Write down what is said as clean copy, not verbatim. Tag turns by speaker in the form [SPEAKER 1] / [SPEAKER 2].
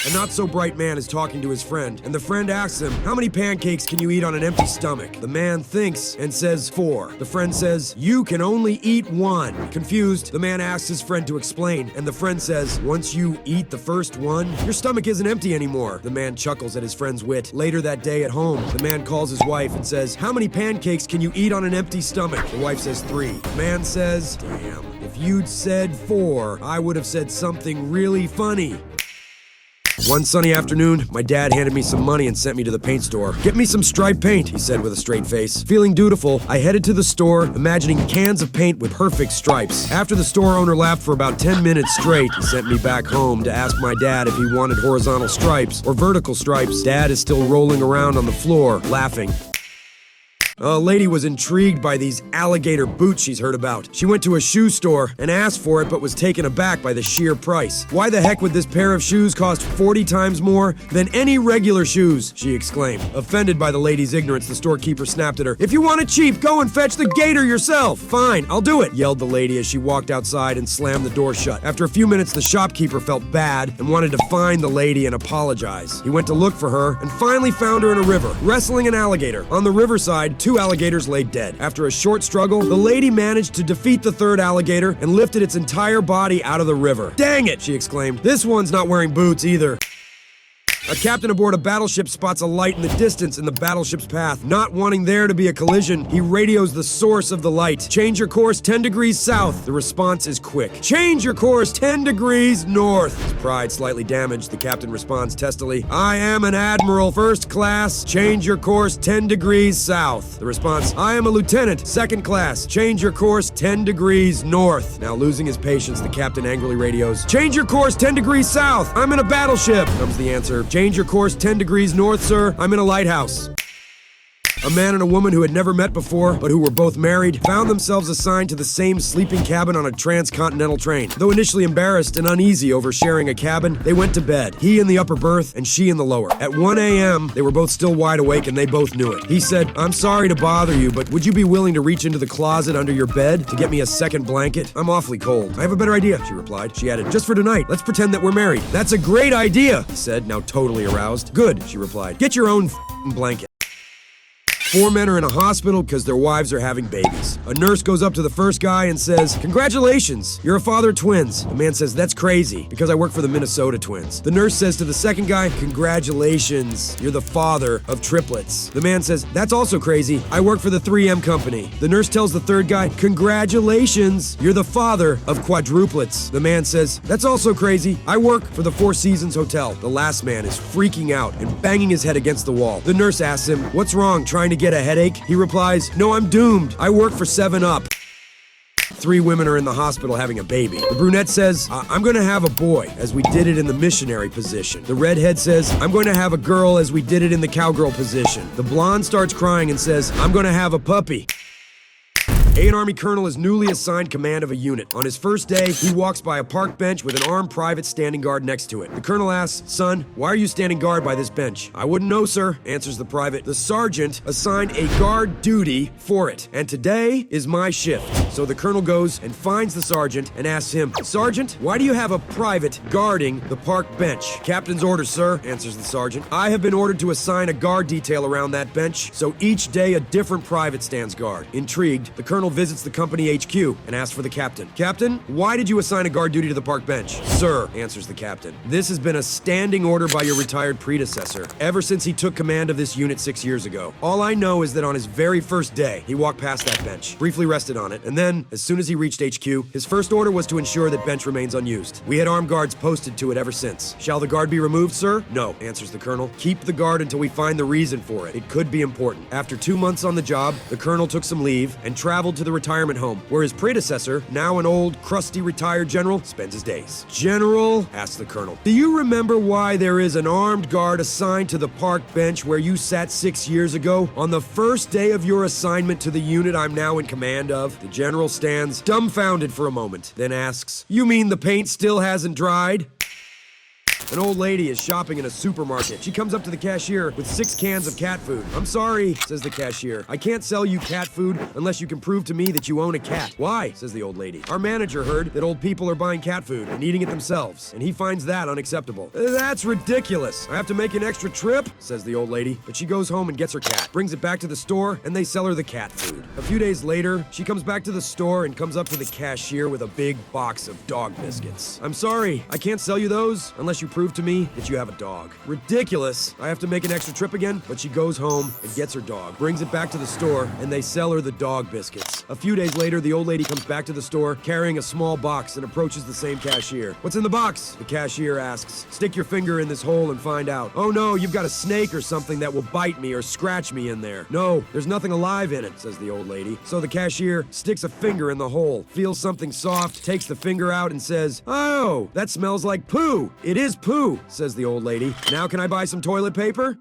[SPEAKER 1] A not-so-bright man is talking to his friend, and the friend asks him, how many pancakes can you eat on an empty stomach? The man thinks and says 4. The friend says, you can only eat 1. Confused, the man asks his friend to explain, and the friend says, once you eat the first one, your stomach isn't empty anymore. The man chuckles at his friend's wit. Later that day at home, the man calls his wife and says, how many pancakes can you eat on an empty stomach? The wife says 3. The man says, damn, if you'd said 4, I would have said something really funny. One sunny afternoon, my dad handed me some money and sent me to the paint store. Get me some striped paint, he said with a straight face. Feeling dutiful, I headed to the store, imagining cans of paint with perfect stripes. After the store owner laughed for about 10 minutes straight, he sent me back home to ask my dad if he wanted horizontal stripes or vertical stripes. Dad is still rolling around on the floor, laughing. A lady was intrigued by these alligator boots she's heard about. She went to a shoe store and asked for it but was taken aback by the sheer price. Why the heck would this pair of shoes cost 40 times more than any regular shoes? She exclaimed. Offended by the lady's ignorance, the storekeeper snapped at her. If you want it cheap, go and fetch the gator yourself. Fine, I'll do it, yelled the lady as she walked outside and slammed the door shut. After a few minutes, the shopkeeper felt bad and wanted to find the lady and apologize. He went to look for her and finally found her in a river, wrestling an alligator. On the riverside, 2 alligators lay dead. After a short struggle, the lady managed to defeat the 3rd alligator and lifted its entire body out of the river. Dang it, she exclaimed. This one's not wearing boots either. A captain aboard a battleship spots a light in the distance in the battleship's path. Not wanting there to be a collision, he radios the source of the light. Change your course 10 degrees south. The response is quick. Change your course 10 degrees north. His pride slightly damaged, the captain responds testily. I am an admiral, 1st class. Change your course 10 degrees south. The response, I am a lieutenant, 2nd class. Change your course 10 degrees north. Now losing his patience, the captain angrily radios. Change your course 10 degrees south. I'm in a battleship. Comes the answer. Change your course 10 degrees north, sir. I'm in a lighthouse. A man and a woman who had never met before, but who were both married, found themselves assigned to the same sleeping cabin on a transcontinental train. Though initially embarrassed and uneasy over sharing a cabin, they went to bed, he in the upper berth and she in the lower. At 1 a.m., they were both still wide awake and they both knew it. He said, I'm sorry to bother you, but would you be willing to reach into the closet under your bed to get me a second blanket? I'm awfully cold. I have a better idea, she replied. She added, just for tonight, let's pretend that we're married. That's a great idea, he said, now totally aroused. Good, she replied. Get your own blanket. 4 men are in a hospital because their wives are having babies. A nurse goes up to the first guy and says, congratulations, you're a father of twins. The man says, that's crazy, because I work for the Minnesota Twins. The nurse says to the second guy, congratulations, you're the father of triplets. The man says, that's also crazy, I work for the 3M company. The nurse tells the third guy, congratulations, you're the father of quadruplets. The man says, that's also crazy, I work for the Four Seasons Hotel. The last man is freaking out and banging his head against the wall. The nurse asks him, what's wrong, trying to get a headache? He replies, no, I'm doomed. I work for 7-Up. 3 women are in the hospital having a baby. The brunette says, I'm going to have a boy, as we did it in the missionary position. The redhead says, I'm going to have a girl, as we did it in the cowgirl position. The blonde starts crying and says, I'm going to have a puppy. An Army colonel is newly assigned command of a unit. On his first day, he walks by a park bench with an armed private standing guard next to it. The colonel asks, son, why are you standing guard by this bench? I wouldn't know, sir, answers the private. The sergeant assigned a guard duty for it, and today is my shift. So the colonel goes and finds the sergeant and asks him, Sergeant, why do you have a private guarding the park bench? Captain's orders, sir, answers the sergeant. I have been ordered to assign a guard detail around that bench, so each day a different private stands guard. Intrigued, the colonel visits the company HQ and asks for the captain. Captain, why did you assign a guard duty to the park bench? Sir, answers the captain, this has been a standing order by your retired predecessor, ever since he took command of this unit 6 years ago. All I know is that on his very first day, he walked past that bench, briefly rested on it, and then, as soon as he reached HQ, his first order was to ensure that bench remains unused. We had armed guards posted to it ever since. Shall the guard be removed, sir? No, answers the colonel. Keep the guard until we find the reason for it. It could be important. After 2 months on the job, the colonel took some leave and traveled to the retirement home, where his predecessor, now an old, crusty retired general, spends his days. General, asks the colonel, do you remember why there is an armed guard assigned to the park bench where you sat 6 years ago, on the first day of your assignment to the unit I'm now in command of? The general stands dumbfounded for a moment, then asks, you mean the paint still hasn't dried? An old lady is shopping in a supermarket. She comes up to the cashier with 6 cans of cat food. "I'm sorry," says the cashier. "I can't sell you cat food unless you can prove to me that you own a cat." "Why?" says the old lady. "Our manager heard that old people are buying cat food and eating it themselves, and he finds that unacceptable." "That's ridiculous. I have to make an extra trip," says the old lady. But she goes home and gets her cat, brings it back to the store, and they sell her the cat food. A few days later, she comes back to the store and comes up to the cashier with a big box of dog biscuits. "I'm sorry, I can't sell you those unless you prove to me that you have a dog." "Ridiculous. I have to make an extra trip again?" But she goes home and gets her dog, brings it back to the store, and they sell her the dog biscuits. A few days later, the old lady comes back to the store carrying a small box and approaches the same cashier. "What's in the box?" The cashier asks. "Stick your finger in this hole and find out." "Oh no, you've got a snake or something that will bite me or scratch me in there." "No, there's nothing alive in it," says the old lady. So the cashier sticks a finger in the hole, feels something soft, takes the finger out and says, "Oh, that smells like poo." "It is poo," says the old lady. "Now can I buy some toilet paper?"